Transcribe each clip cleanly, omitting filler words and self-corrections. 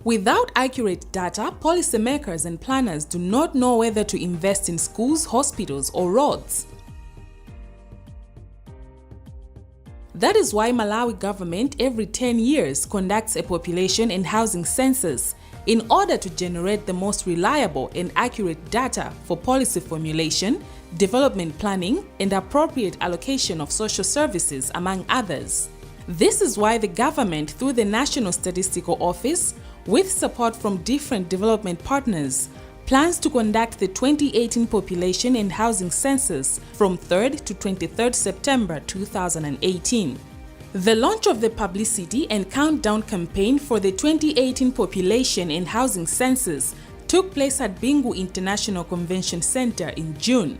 Without accurate data, policymakers and planners do not know whether to invest in schools, hospitals, or roads. That is why Malawi government every 10 years conducts a population and housing census in order to generate the most reliable and accurate data for policy formulation, development planning, and appropriate allocation of social services, among others. This is why the government, through the National Statistical Office, with support from different development partners, plans to conduct the 2018 Population and Housing Census from 3rd to 23rd September 2018. The launch of the publicity and countdown campaign for the 2018 Population and Housing Census took place at Bingu International Convention Center in June.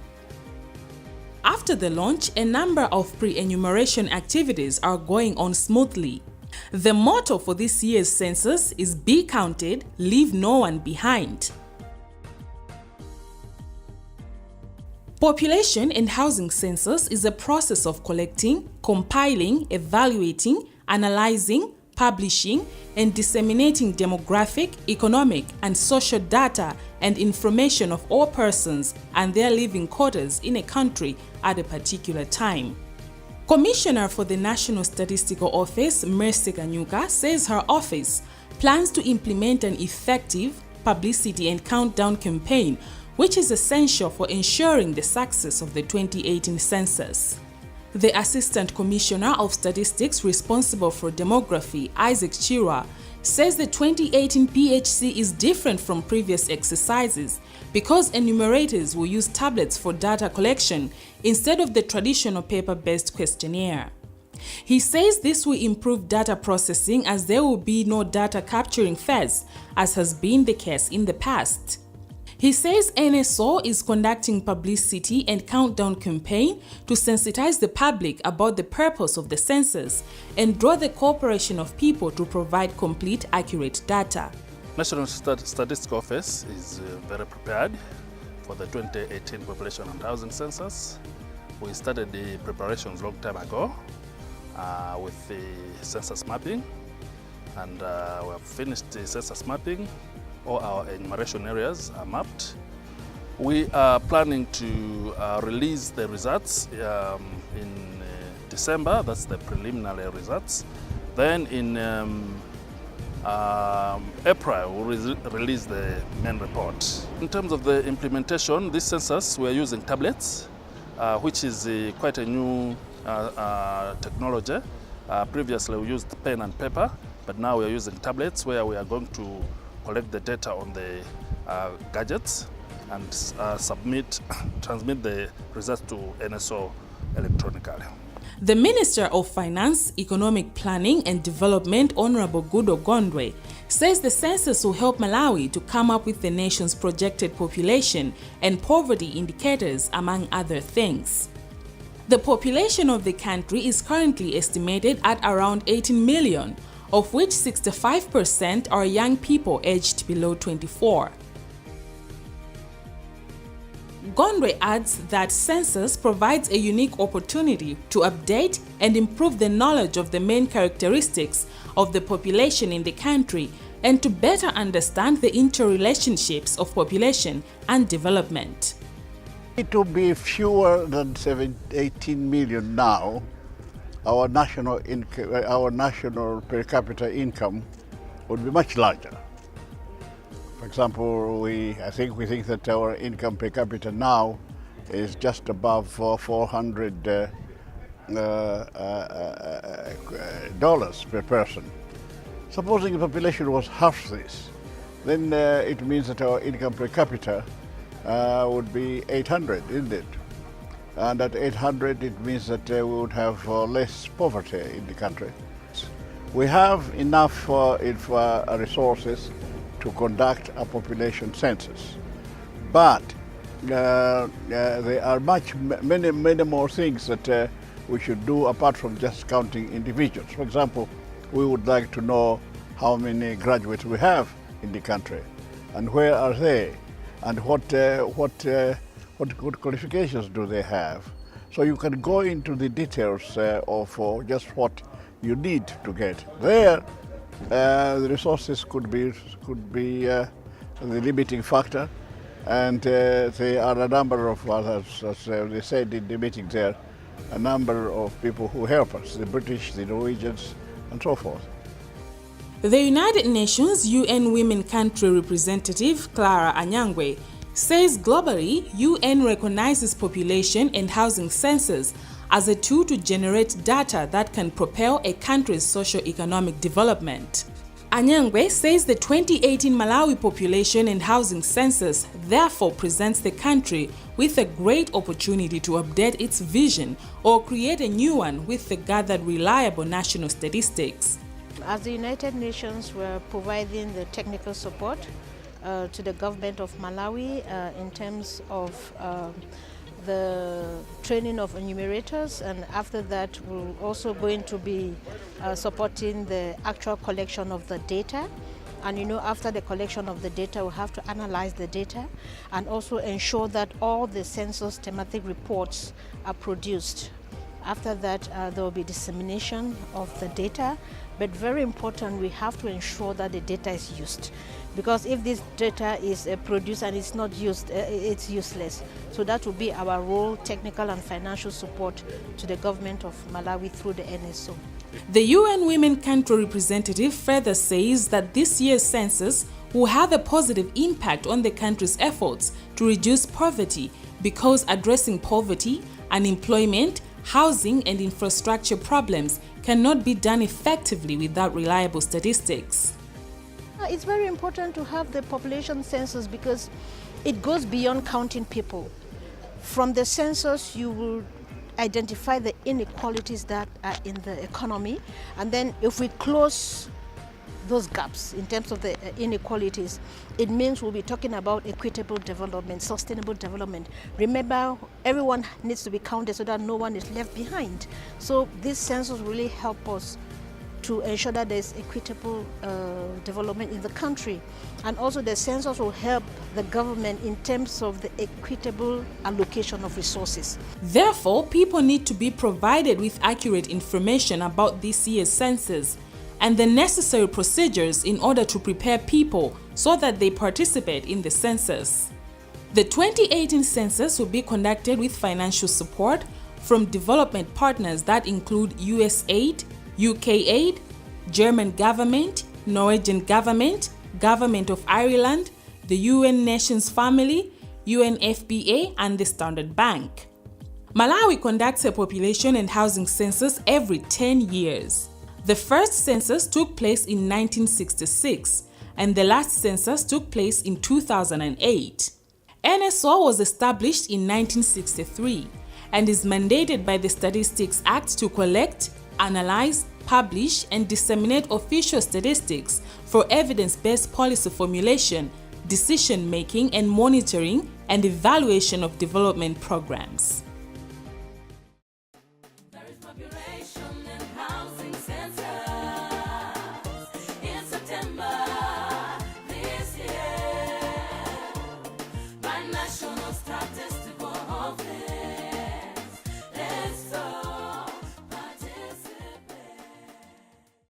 After the launch, a number of pre-enumeration activities are going on smoothly. The motto for this year's census is "Be counted, leave no one behind." Population and housing census is a process of collecting, compiling, evaluating, analyzing, publishing, and disseminating demographic, economic, and social data and information of all persons and their living quarters in a country at a particular time. Commissioner for the National Statistical Office, Mercy Kanyuka, says her office plans to implement an effective publicity and countdown campaign, which is essential for ensuring the success of the 2018 census. The Assistant Commissioner of Statistics responsible for demography, Isaac Chirwa, says the 2018 PHC is different from previous exercises because enumerators will use tablets for data collection instead of the traditional paper-based questionnaire. He says this will improve data processing as there will be no data capturing phase, as has been the case in the past. He says NSO is conducting publicity and countdown campaign to sensitize the public about the purpose of the census and draw the cooperation of people to provide complete, accurate data. National Statistical Office is very prepared for the 2018 Population and Housing Census. We started the preparations a long time ago with the census mapping, and we have finished the census mapping. All our enumeration areas are mapped. We are planning to release the results in December. That's the preliminary results. Then in April, we'll release the main report. In terms of the implementation, this census, we are using tablets, which is quite a new technology. Previously, we used pen and paper, but now we are using tablets where we are going to collect the data on the gadgets and transmit the results to NSO electronically. The Minister of Finance, Economic Planning and Development, Honorable Gudo Gondwe, says the census will help Malawi to come up with the nation's projected population and poverty indicators, among other things. The population of the country is currently estimated at around 18 million, of which 65% are young people aged below 24. Gondwe adds that census provides a unique opportunity to update and improve the knowledge of the main characteristics of the population in the country and to better understand the interrelationships of population and development. It will be fewer than 18 million now. Our national per capita income would be much larger. For example, we think that our income per capita now is just above $400 dollars per person. Supposing the population was half this, then it means that our income per capita would be 800, isn't it? And at 800, it means that we would have less poverty in the country. We have enough resources to conduct a population census, but there are many more things that we should do apart from just counting individuals. For example, we would like to know how many graduates we have in the country, and where are they, and what good qualifications do they have. So you can go into the details of just what you need to get. There The resources could be the limiting factor, and there are a number of others, as they said in the meeting there, a number of people who help us, the British, the Norwegians, and so forth. The United Nations UN Women Country Representative Clara Anyangwe says globally, UN recognizes population and housing census as a tool to generate data that can propel a country's socio-economic development. Anyangwe says the 2018 Malawi Population and Housing Census therefore presents the country with a great opportunity to update its vision or create a new one with the gathered reliable national statistics. As the United Nations, we're providing the technical support to the government of Malawi in terms of the training of enumerators, and after that we're also going to be supporting the actual collection of the data. And after the collection of the data, we have to analyze the data and also ensure that all the census thematic reports are produced. After that, there will be dissemination of the data, but very important, we have to ensure that the data is used. Because if this data is produced and it's not used, it's useless. So that will be our role, technical and financial support to the government of Malawi through the NSO. The UN Women Country Representative further says that this year's census will have a positive impact on the country's efforts to reduce poverty because addressing poverty, unemployment, housing and infrastructure problems cannot be done effectively without reliable statistics. It's very important to have the population census because it goes beyond counting people. From the census, you will identify the inequalities that are in the economy, and then if we close those gaps in terms of the inequalities, it means we'll be talking about equitable development, sustainable development. Remember, everyone needs to be counted so that no one is left behind. So this census really help us to ensure that there's equitable development in the country. And also the census will help the government in terms of the equitable allocation of resources. Therefore, people need to be provided with accurate information about this year's census and the necessary procedures in order to prepare people so that they participate in the census. The 2018 census will be conducted with financial support from development partners that include USAID, UK Aid, German government, Norwegian government, Government of Ireland, the UN Nations Family, UNFPA, and the Standard Bank. Malawi conducts a population and housing census every 10 years. The first census took place in 1966, and the last census took place in 2008. NSO was established in 1963 and is mandated by the Statistics Act to collect, analyze, publish, and disseminate official statistics for evidence-based policy formulation, decision-making, and monitoring and evaluation of development programs. There is Population and Housing Census in September this year by National Statistics.